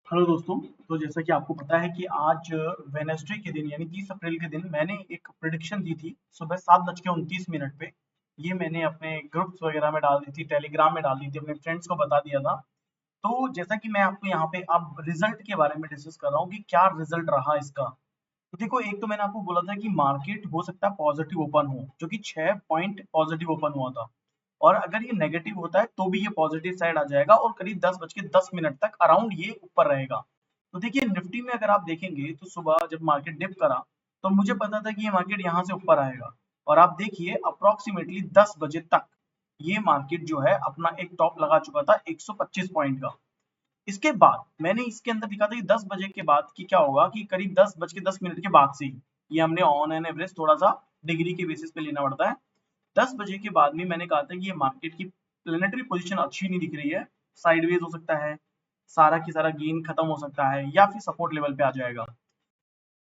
Hello दोस्तों। तो जैसा कि आपको पता है कि आज वेडनेसडे के दिन यानी 30 अप्रैल के दिन मैंने एक प्रेडिक्शन दी थी सुबह 7:29 पे। ये मैंने अपने ग्रुप्स वगैरह में डाल दी थी, टेलीग्राम में डाल दी थी, अपने फ्रेंड्स को बता दिया था। तो जैसा कि मैं आपको यहाँ पे अब रिजल्ट के बारे में डिस्कस कर रहा हूँ कि क्या रिजल्ट रहा इसका। तो देखो, एक तो मैंने आपको बोला था कि मार्केट हो सकता है पॉजिटिव ओपन हो, जो कि 6 पॉइंट पॉजिटिव ओपन हुआ था। और अगर ये नेगेटिव होता है तो भी ये पॉजिटिव साइड आ जाएगा और करीब 10:10 तक अराउंड ये ऊपर रहेगा। तो देखिए, निफ्टी में अगर आप देखेंगे तो सुबह जब मार्केट डिप करा तो मुझे पता था कि ये मार्केट यहाँ से ऊपर आएगा। और आप देखिए, अप्रोक्सीमेटली 10 बजे तक ये मार्केट जो है अपना एक टॉप लगा चुका था 125 पॉइंट का। इसके बाद मैंने इसके अंदर लिखा था कि 10 बजे के बाद की क्या होगा, कि करीब 10:10 के बाद से ही ये हमने ऑन एन एवरेज थोड़ा सा डिग्री के बेसिस पे लेना पड़ता है। 10 बजे के बाद में मैंने कहा था कि ये मार्केट की प्लेनेटरी पोजीशन अच्छी नहीं दिख रही है, साइडवेज हो सकता है, सारा की सारा गेन खत्म हो सकता है या फिर सपोर्ट लेवल पे आ जाएगा।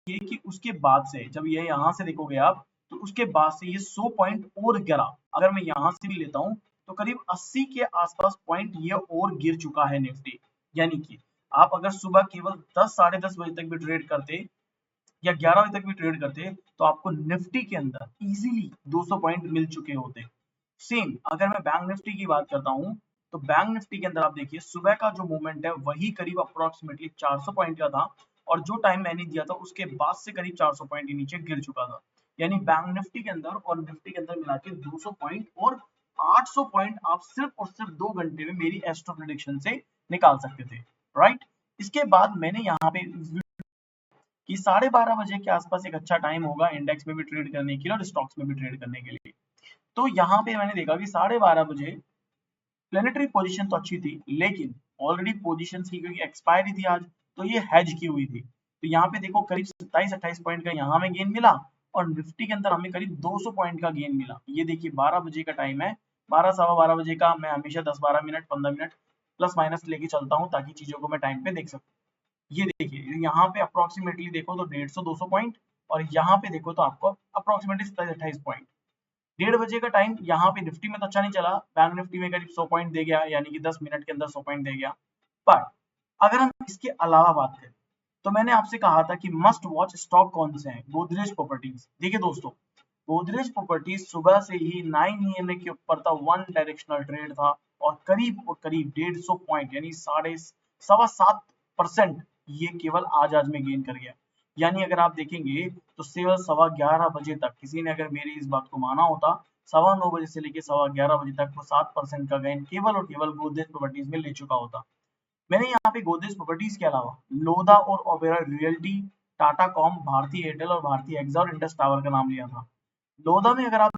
ये कि उसके बाद से जब ये यहाँ से देखोगे आप, तो उसके बाद से ये 100 पॉइंट और गिरा। अगर मैं यहाँ से भी लेता हूँ तो करीब 80 के आसपास पॉइंट ये और गिर चुका है निफ्टी। यानी कि आप अगर सुबह केवल 10 साढ़े 10 बजे तक भी ट्रेड करते या 11 बजे तक भी ट्रेड करते तो आपको निफ्टी के अंदर इजीली 200 पॉइंट मिल चुके होते। सेम अगर मैं बैंक निफ्टी की बात करता हूँ तो बैंक निफ्टी के अंदर आप देखिए, सुबह का जो मूवमेंट है वही करीब अप्रोक्सीमेटली 400 पॉइंट का था। और जो टाइम मैंने दिया था उसके बाद से करीब 400 पॉइंट के नीचे गिर चुका था। यानी बैंक निफ्टी के अंदर और निफ्टी के अंदर मिला के 200 पॉइंट और 800 पॉइंट आप सिर्फ और सिर्फ 2 घंटे में मेरी एस्ट्रो प्रेडिक्शन से निकाल सकते थे। राइट। इसके बाद मैंने यहाँ पे कि 12:30 बजे के आसपास एक अच्छा टाइम होगा इंडेक्स में भी ट्रेड करने के लिए और स्टॉक्स में भी ट्रेड करने के लिए। तो यहाँ पे मैंने देखा कि 12:30 बजे प्लेनेटरी पोजीशन तो अच्छी थी, लेकिन ऑलरेडी पोजीशंस की क्योंकि एक्सपायरी थी आज, तो ये हेज की हुई थी। तो यहाँ पे देखो करीब 27-28 पॉइंट का यहाँ हमें गेन मिला और निफ्टी के अंदर हमें करीब 200 पॉइंट का गेन मिला। ये देखिए 12 बजे का टाइम है, 12 सवा 12 बजे का मैं हमेशा 10-12 मिनट 15 मिनट प्लस माइनस लेके चलता हूँ ताकि चीजों को मैं टाइम पे देख सकूँ। ये देखिए यहाँ पे अप्रोक्सीमेटली देखो तो 150-200 पॉइंट और यहाँ पे देखो तो आपको अप्रोक्सीमेटली 27-28 पॉइंट। 1:30 बजे का टाइम यहाँ पे निफ्टी में तो अच्छा नहीं चला, बैंक निफ्टी में करीब 100 पॉइंट दे गया, यानी कि 10 मिनट के अंदर 100 पॉइंट दे गया। पर अगर हम इसके अलावा बात करें तो मैंने आपसे कहा था कि मस्ट वॉच स्टॉक कौन से हैं। गोदरेज प्रॉपर्टीज। देखिए दोस्तों, गोदरेज प्रॉपर्टीज सुबह से ही 9 EMA के ऊपर था, वन डायरेक्शनल ट्रेड था और करीब 150 पॉइंट यानी साढ़े सवा 7% ये केवल आज में गेन कर गया। यानी अगर आप देखेंगे तो केवल 11:15 बजे तक किसी ने अगर मेरी इस बात को माना होता, 9:15 बजे से लेके 11:15 बजे तक वो 7% का गेन केवल और केवल गोदरेज प्रॉपर्टीज में ले चुका होता। मैंने यहाँ पे गोदरेज प्रॉपर्टीज के अलावा लोधा और Oberoi realty, Tata com, Bharti Airtel और भारती एक्सा और इंडस टावर का नाम लिया था। लोधा में अगर आप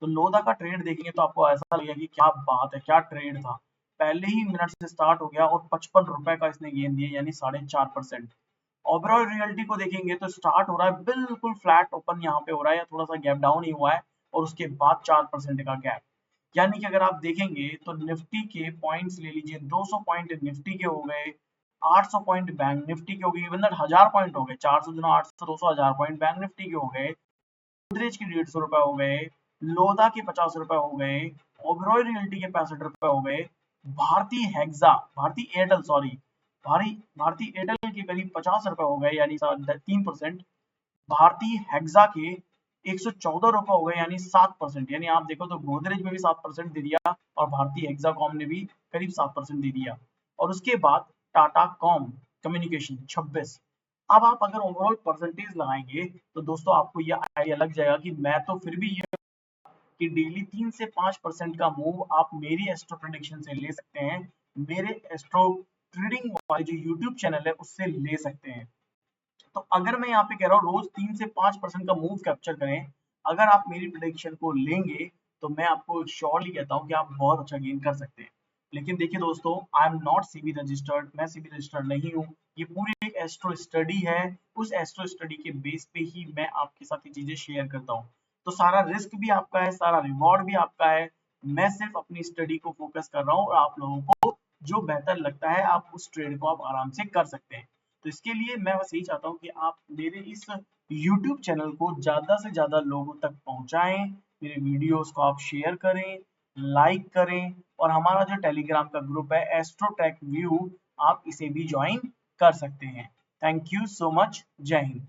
तो लोधा का ट्रेड देखेंगे तो आपको ऐसा लगेगा कि क्या बात है, क्या ट्रेड था। पहले ही मिनट से स्टार्ट हो गया और 55 रुपए का इसने गेन दिया, यानी 4.5%। ओबेरॉय रियल्टी को देखेंगे तो स्टार्ट हो रहा है बिल्कुल फ्लैट ओपन यहाँ पे हो रहा है या थोड़ा सा गैप डाउन ही हुआ है और उसके बाद 4% का गैप। यानी कि अगर आप देखेंगे तो निफ्टी के पॉइंट्स ले लीजिए, 200 पॉइंट निफ्टी के हो गए, 800 पॉइंट बैंक निफ्टी के हो गए, इवन 1000 पॉइंट हो गए, 400 दिनों 800 200 1000 पॉइंट बैंक निफ्टी के हो गए, गोदरेज के 150 रुपए हो गए, लोधा के 50 रुपए हो गए, ओबेरॉय रियल्टी के 65 रुपए हो गए, Bharti Hexa Bharti Airtel sorry Bharti Airtel के करीब 50 रुपए हो गए यानी 3%। भारतीय हेक्सा के 114 रुपए हो गए यानी 7%। यानी आप देखो तो गोदरेज में भी 7% दे दिया और भारतीय हेक्साकॉम ने भी करीब 7% दे दिया। और उसके बाद टाटा कॉम कम्युनिकेशन 26। अब आप अगर ओवरऑल परसेंटेज लगाएंगे तो दोस्तों आपको ये आइडिया लग जाएगा कि मैं तो फिर भी ये कि डेली 3 से 5% का मूव आप मेरी एस्ट्रो प्रेडिक्शन से ले सकते हैं, मेरे एस्ट्रो ट्रेडिंग वाले जो यूट्यूब चैनल है उससे ले सकते हैं। तो अगर मैं यहाँ पे कह रहा हूँ रोज 3 से 5% का मूव कैप्चर करें, अगर आप मेरी प्रेडिक्शन को लेंगे तो मैं आपको श्योरली कहता हूँ कि आप बहुत अच्छा गेन कर सकते हैं। लेकिन देखिए दोस्तों, I am not CB registered, मैं सीबी रजिस्टर्ड नहीं हूँ। ये पूरी एक एस्ट्रो स्टडी है, उस एस्ट्रो स्टडी के बेस पे ही मैं आपके साथ ये चीजें शेयर करता हूँ। तो सारा रिस्क भी आपका है, सारा रिवॉर्ड भी आपका है। मैं सिर्फ अपनी स्टडी को फोकस कर रहा हूँ और आप लोगों को जो बेहतर लगता है आप उस ट्रेड को आप आराम से कर सकते हैं। तो इसके लिए मैं बस यही चाहता हूँ कि आप मेरे इस YouTube चैनल को ज़्यादा से ज़्यादा लोगों तक पहुँचाएँ, मेरे वीडियोस को आप शेयर करें, लाइक करें और हमारा जो टेलीग्राम का ग्रुप है एस्ट्रोटेक व्यू, आप इसे भी ज्वाइन कर सकते हैं। Thank you so much. जय हिंद।